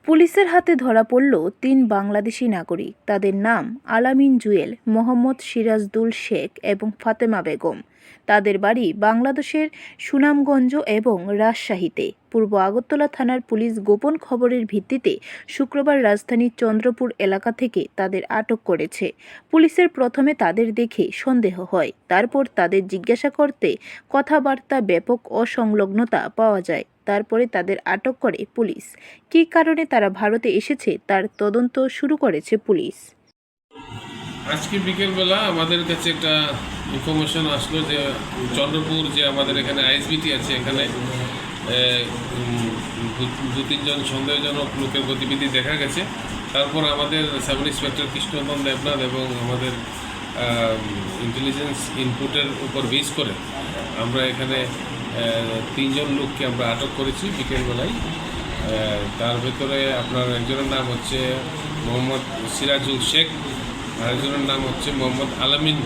পুলিশের হাতে ধরা পড়ল ৩ বাংলাদেশি নাগরিক। তাদের নাম আলামিন জুয়েল, মোহাম্মদ সিরাজুল শেখ এবং ফাতেমা বেগম। তাদের বাড়ি বাংলাদেশের সুনামগঞ্জ এবং রাজশাহীতে। পূর্ব আগরতলা থানার পুলিশ গোপন খবরের ভিত্তিতে শুক্রবার রাজধানীর চন্দ্রপুর এলাকা থেকে তাদের আটক করেছে। পুলিশের প্রথমে তাদের দেখে সন্দেহ হয়, তারপর তাদের জিজ্ঞাসা করতে কথাবার্তা ব্যাপক অসংলগ্নতা পাওয়া যায়। তারপরে তাদের আটক করে পুলিশ। কী কারণে তারা ভারতে এসেছে তার তদন্ত শুরু করেছে পুলিশ। আজকে বিকেলবেলা আমাদের কাছে একটা ইনফরমেশন আসলো যে চন্দ্রপুর যে আমাদের এখানে আইএসবিটি আছে, এখানে দু তিনজন সন্দেহজনক লোকের গতিবিধি দেখা গেছে। তারপর আমাদের সাব ইন্সপেক্টর কৃষ্ণনন্দন দেবনাথ এবং আমাদের ইন্টেলিজেন্স ইনপুটের উপর বেস করে আমরা এখানে 3 জন লোককে আমরা আটক করেছি বিকেলবেলায়। তার ভেতরে আপনার একজনের নাম হচ্ছে মোহাম্মদ সিরাজুল শেখ, আরেকজনের নাম হচ্ছে মোহাম্মদ আলামিন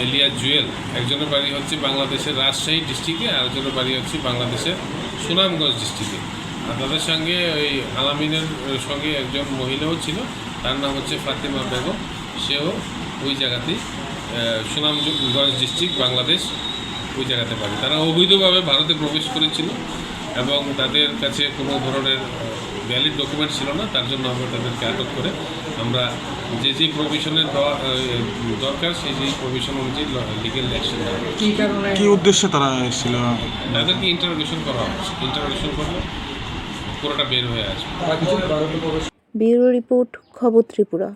এলিয়াস জুয়েল। একজনের বাড়ি হচ্ছে বাংলাদেশের রাজশাহী ডিস্ট্রিক্টে, আরেকজনের বাড়ি হচ্ছে বাংলাদেশের সুনামগঞ্জ ডিস্ট্রিক্টে। আর তাদের সঙ্গে ওই আলামিনের সঙ্গে একজন মহিলাও ছিল, তার নাম হচ্ছে ফাতেমা বেগম, সেও ওই জায়গাতেই সুনামগঞ্জ ডিস্ট্রিক্ট বাংলাদেশ, ওই জায়গাতে পারে। তারা অবৈধভাবে ভারতে প্রবেশ করেছিল এবং তাদের কাছে কোনো ধরনের ভ্যালিড ডকুমেন্ট ছিল না। তার জন্য আমরা তাদেরকে আটক করে আমরা যে প্রভিশনের দরকার সেই প্রভিশন অনুযায়ী লিগেল অ্যাকশন নেওয়া। কী উদ্দেশ্যে তারা এসেছিল? তাদেরকে ইন্টারোগেশন করা হচ্ছে। ইন্টারোগেশন করলে পুরোটা বের হয়ে আসবে। ব্যুরো রিপোর্ট, খবর ত্রিপুরা।